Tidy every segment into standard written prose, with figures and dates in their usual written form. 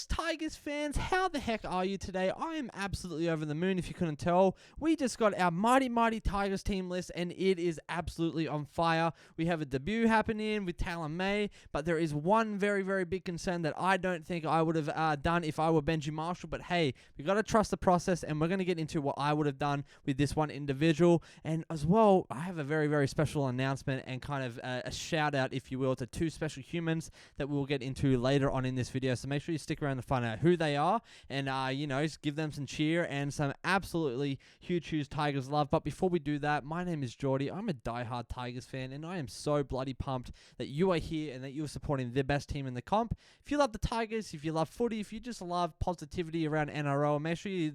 West Tigers fans, how the heck are you today? I am absolutely over the moon if you couldn't tell. We just got our mighty Tigers team list and it is absolutely on fire. We have a debut happening with TAYLAN May, but there is one very big concern that I don't think I would have done if I were Benji Marshall. But hey, we got to trust the process, and we're going to get into what I would have done with this one individual. And as well, I have a very special announcement and kind of a shout out, if you will, to two special humans that we'll get into later on in this video. So make sure you stick around to find out who they are and, just give them some cheer and some absolutely huge Tigers love. But before we do that, my name is Geordie. I'm a diehard Tigers fan, and I am so bloody pumped that you are here and that you are supporting the best team in the comp. If you love the Tigers, if you love footy, if you just love positivity around NRL, make sure you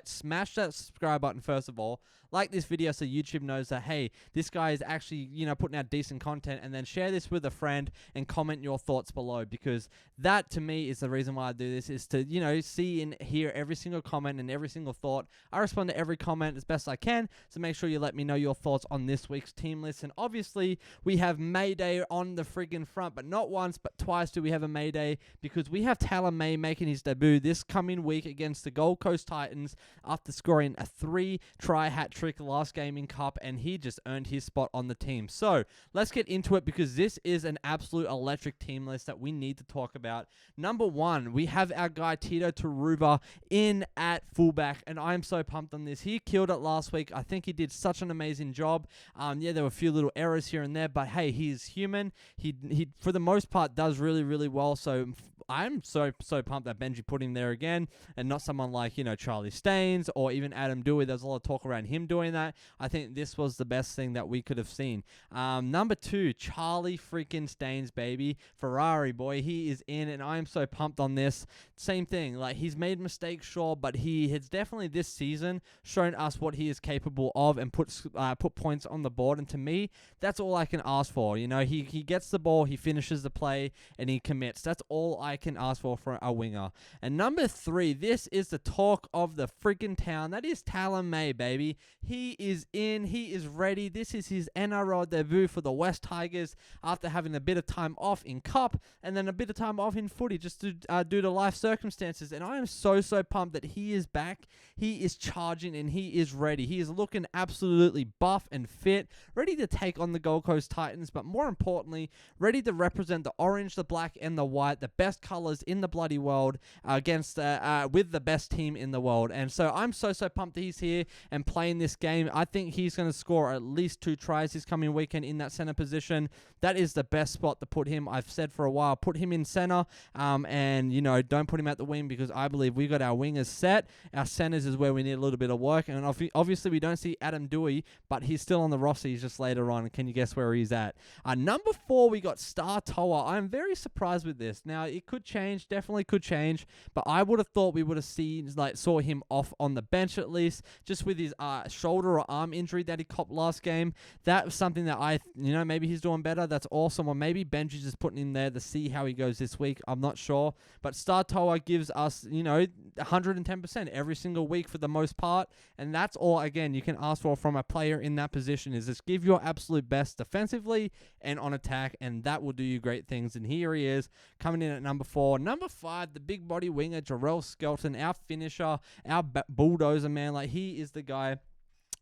smash that subscribe button first of all. Like this video so YouTube knows that, hey, this guy is actually, putting out decent content, and then share this with a friend and comment your thoughts below, because that to me is the reason why I do this, is to, see and hear every single comment and every single thought. I respond to every comment as best I can, so make sure you let me know your thoughts on this week's team list. And obviously, we have May Day on the friggin' front, but not once, but twice do we have a May Day, because we have TAYLAN May making his debut this coming week against the Gold Coast Titans after scoring a 3-try hat-trick last game in Cup, and he just earned his spot on the team. So let's get into it, because this is an absolute electric team list that we need to talk about. Number one, we have our guy Tito Taruva in at fullback, and I'm so pumped on this. He killed it last week. I think he did such an amazing job. There were a few little errors here and there, but hey, he's human. He for the most part does really well. So I'm so pumped that Benji put him there again, and not someone like, Charlie Staines or even Adam Dewey. There's a lot of talk around him doing that. I think this was the best thing that we could have seen. Number two, Charlie freaking Staines, baby. Ferrari boy, he is in, and I am so pumped on this. Same thing, he's made mistakes, sure, but he has definitely this season shown us what he is capable of and put points on the board. And to me, that's all I can ask for. He gets the ball, he finishes the play, and he commits. That's all I can ask for a winger. And number three, this is the talk of the freaking town. That is TAYLAN May, baby. He is in. He is ready. This is his NRL debut for the West Tigers after having a bit of time off in Cup and then a bit of time off in footy just to due to life circumstances. And I am so pumped that he is back. He is charging and he is ready. He is looking absolutely buff and fit, ready to take on the Gold Coast Titans, but more importantly, ready to represent the orange, the black, and the white, the best colors in the bloody world against with the best team in the world. And so I'm so pumped that he's here and playing this game. I think he's going to score at least 2 tries this coming weekend in that center position. That is the best spot to put him. I've said for a while, put him in center, and don't put him at the wing, because I believe we got our wingers set. Our centers is where we need a little bit of work, and obviously we don't see Adam Dewey, but he's still on the roster. He's just later on. Can you guess where he's at? Number 4, we got Star Toa. I'm very surprised with this. Now it could change, definitely could change, but I would have thought we would have saw him off on the bench at least, just with his shoulder or arm injury that he copped last game. That was something that maybe he's doing better. That's awesome. Or maybe Benji's just putting him there to see how he goes this week. I'm not sure. But Star Toa gives us, 110% every single week for the most part. And that's all, again, you can ask for from a player in that position, is just give your absolute best defensively and on attack, and that will do you great things. And here he is, coming in at number 4. Number 5, the big body winger, Jarrell Skelton, our finisher, our bulldozer, man. He is the guy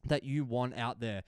that you want out there.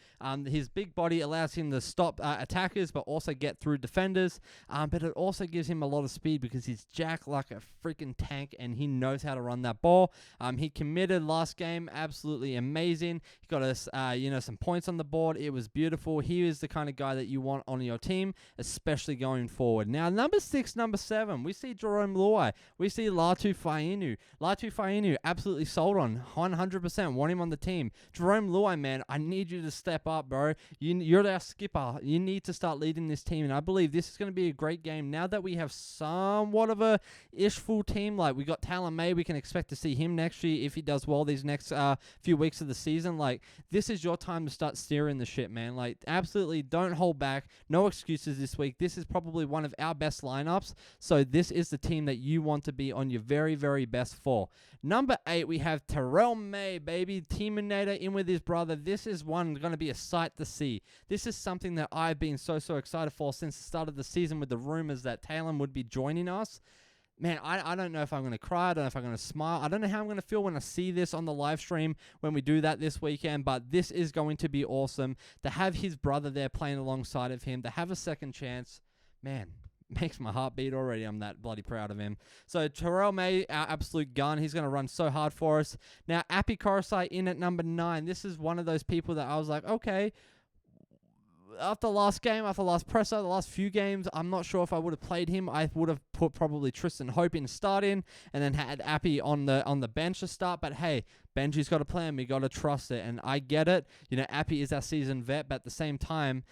His big body allows him to stop attackers, but also get through defenders. But it also gives him a lot of speed, because he's jacked like a freaking tank, and he knows how to run that ball. He committed last game, absolutely amazing. He got us, some points on the board. It was beautiful. He is the kind of guy that you want on your team, especially going forward. Now, number 6, number 7, we see Jerome Luai. We see Latu Fainu. Latu Fainu, absolutely sold on, 100%. Want him on the team. Jerome Luai, man, I need you to step up, bro. You're our skipper. You need to start leading this team, and I believe this is going to be a great game. Now that we have somewhat of a ish full team, we got TAYLAN May, we can expect to see him next year if he does well these next few weeks of the season. This is your time to start steering the ship, man. Absolutely don't hold back. No excuses this week. This is probably one of our best lineups, so this is the team that you want to be on your very best for. Number 8, we have TAYLAN May, baby. Teaminator in with his brother. This is one going to be a sight to see. This is something that I've been so excited for since the start of the season, with the rumors that TAYLAN would be joining us. man, I don't know if I'm going to cry. I don't know if I'm going to smile. I don't know how I'm going to feel when I see this on the live stream when we do that this weekend, but this is going to be awesome. To have his brother there playing alongside of him, to have a second chance, man, makes my heart beat already. I'm that bloody proud of him. So TAYLAN May, our absolute gun. He's going to run so hard for us. Now, Api Korosai in at number 9. This is one of those people that I was like, okay, after last game, after last presser, the last few games, I'm not sure if I would have played him. I would have put probably Tristan Hope in starting and then had Api on the bench to start. But hey, Benji's got a plan. We got to trust it. And I get it. You know, Api is our seasoned vet, but at the same time,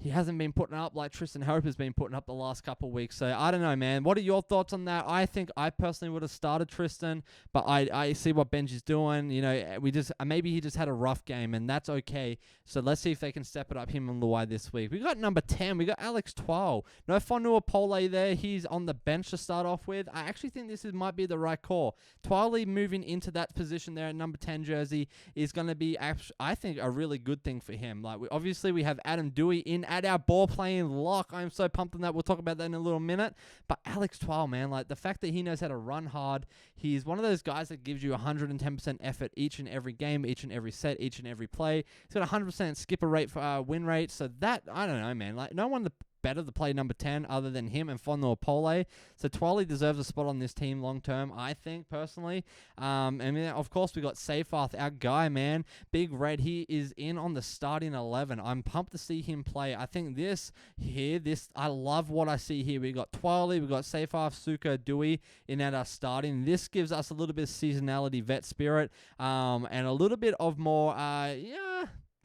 he hasn't been putting up like Tristan Hope has been putting up the last couple of weeks. So, I don't know, man. What are your thoughts on that? I think I personally would have started Tristan, but I see what Benji's doing. You know, maybe he just had a rough game, and that's okay. So, let's see if they can step it up, him and Luai this week. We got number 10. We got Alex Twal. No Fonua Pole there. He's on the bench to start off with. I actually think this might be the right call. Twali moving into that position there at number 10 jersey is going to be, I think, a really good thing for him. Like, obviously, we have Adam Dewey in at our ball playing lock. I'm so pumped on that. We'll talk about that in a little minute. But Alex Twal, man, like the fact that he knows how to run hard, he's one of those guys that gives you 110% effort each and every game, each and every set, each and every play. He's got 100% skipper rate for win rate. So that, I don't know, man. Like no one better to play number 10 other than him and Fonua Pole. So Twali deserves a spot on this team long term, I think, personally. And then, of course, we got Seyfarth, our guy, man. Big Red, he is in on the starting 11. I'm pumped to see him play. I think I love what I see here. We got Twali, we got Seyfarth, Suka, Dewey in at our starting. This gives us a little bit of seasonality, vet spirit, and a little bit of more,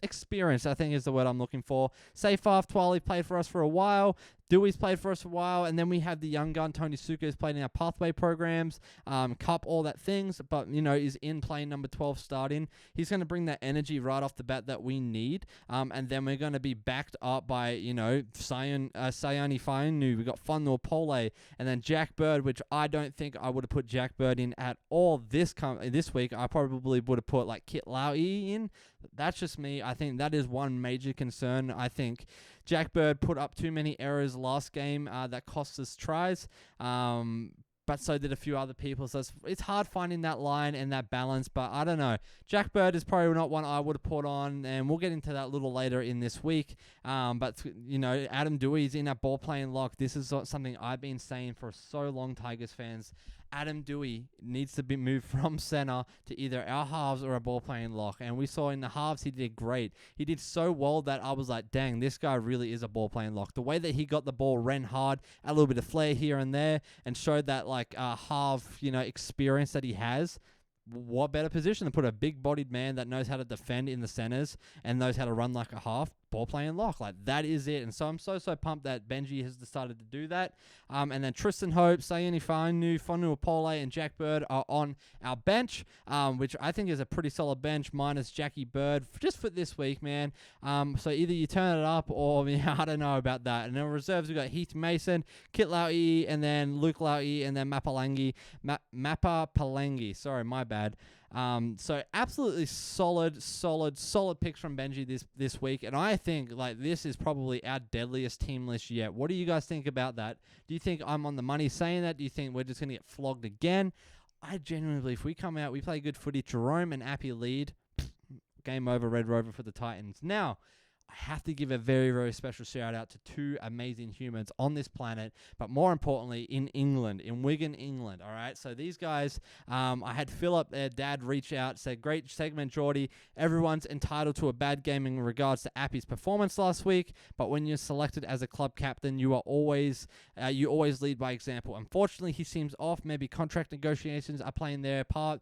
experience, I think is the word I'm looking for. Seyfarth, Twali played for us for a while. Dewey's played for us for a while. And then we have the young gun, Tony Suka, who's played in our pathway programs, cup, all that things, but, you know, is in playing number 12 starting. He's going to bring that energy right off the bat that we need. And then we're going to be backed up by, you know, Sayani Fainu. We got Fonua Pole. And then Jack Bird, which I don't think I would have put Jack Bird in at all this week. I probably would have put like Kit Laui in. That's just me. I think that is one major concern. I think Jack Bird put up too many errors last game that cost us tries. But so did a few other people. So it's hard finding that line and that balance. But I don't know. Jack Bird is probably not one I would have put on. And we'll get into that a little later in this week. But, you know, Adam Dewey's in that ball playing lock. This is something I've been saying for so long, Tigers fans. Adam Dewey needs to be moved from center to either our halves or a ball playing lock. And we saw in the halves he did great. He did so well that I was like, dang, this guy really is a ball playing lock. The way that he got the ball, ran hard, a little bit of flair here and there, and showed that like half, you know, experience that he has. What better position to put a big-bodied man that knows how to defend in the centers and knows how to run like a half, ball playing lock. Like, that is it. And so I'm so pumped that Benji has decided to do that. And then Tristan Hope, Sayani Fainu, Fonua Pole, and Jack Bird are on our bench, which I think is a pretty solid bench, minus Jackie Bird, just for this week, man. So either you turn it up or, yeah, I don't know about that. And then reserves, we've got Heath Mason, Kit Laui, and then Luke Laui, and then Mapa Palangi. Sorry, my bad. So absolutely solid picks from Benji this week, and I think like this is probably our deadliest team list yet. What do you guys think about that? Do you think I'm on the money saying that? Do you think we're just gonna get flogged again? I genuinely believe if we come out, we play good footy, Jerome and Appy lead, game over, Red Rover for the Titans. Now, I have to give a very, very special shout out to two amazing humans on this planet, but more importantly in England, in Wigan, England. All right. So these guys, I had Philip, their dad, reach out, said, "Great segment, Geordie. Everyone's entitled to a bad game in regards to Appy's performance last week, but when you're selected as a club captain, you always lead by example. Unfortunately, he seems off. Maybe contract negotiations are playing their part."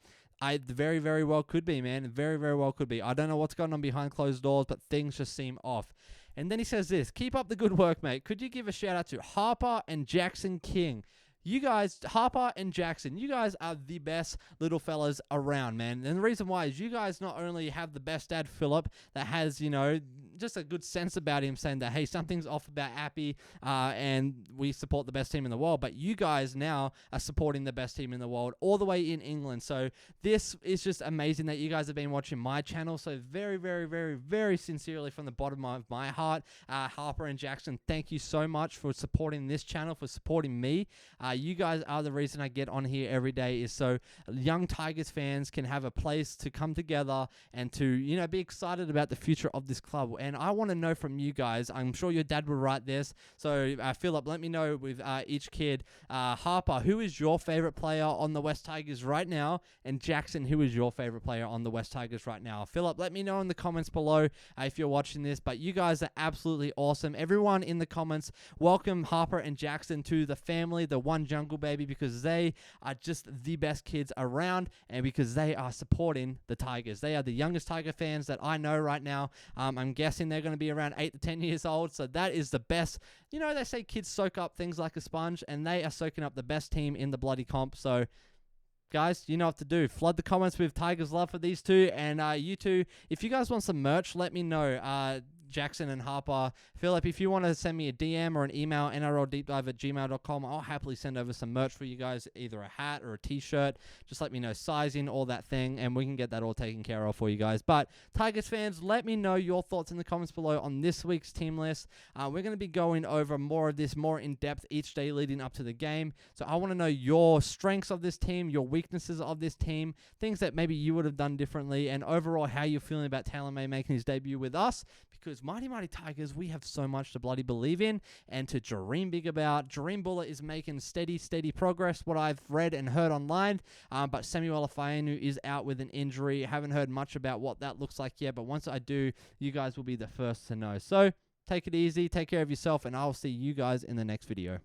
Very, very well could be, man. Very, very well could be. I don't know what's going on behind closed doors, but things just seem off. And then he says this: "Keep up the good work, mate. Could you give a shout out to Harper and Jackson King? You guys, Harper and Jackson, you guys are the best little fellas around, man. And the reason why is you guys not only have the best dad, Philip, that has, you know, just a good sense about him, saying that, hey, something's off about Appy, and we support the best team in the world. But you guys now are supporting the best team in the world all the way in England. So this is just amazing that you guys have been watching my channel. So very, very, very, very sincerely from the bottom of my heart, Harper and Jackson, thank you so much for supporting this channel, for supporting me. You guys are the reason I get on here every day, is so young Tigers fans can have a place to come together and to, you know, be excited about the future of this club. And I want to know from you guys, I'm sure your dad will write this, so Philip, let me know with each kid. Harper, who is your favorite player on the West Tigers right now? And Jackson, who is your favorite player on the West Tigers right now? Philip, let me know in the comments below if you're watching this. But you guys are absolutely awesome. Everyone in the comments, welcome Harper and Jackson to the family, the One Jungle Baby, because they are just the best kids around, and because they are supporting the Tigers. They are the youngest Tiger fans that I know right now. I'm guessing they're going to be around 8 to 10 years old, so that is the best. You know, they say kids soak up things like a sponge, and they are soaking up the best team in the bloody comp. So guys, you know what to do. Flood the comments with Tigers love for these two. And you two, if you guys want some merch, let me know. Jackson and Harper. Philip, if you want to send me a DM or an email, nrldeepdive@gmail.com, I'll happily send over some merch for you guys, either a hat or a t-shirt. Just let me know sizing, all that thing, and we can get that all taken care of for you guys. But Tigers fans, let me know your thoughts in the comments below on this week's team list. We're going to be going over more of this, more in depth each day leading up to the game. So I want to know your strengths of this team, your weaknesses of this team, things that maybe you would have done differently, and overall how you're feeling about TAYLAN May making his debut with us. Because mighty Tigers, we have so much to bloody believe in and to dream big about. Dream Bullet is making steady progress, what I've read and heard online. But Samuel Afainu is out with an injury. Haven't heard much about what that looks like yet, but once I do, you guys will be the first to know. So take it easy, take care of yourself, and I'll see you guys in the next video.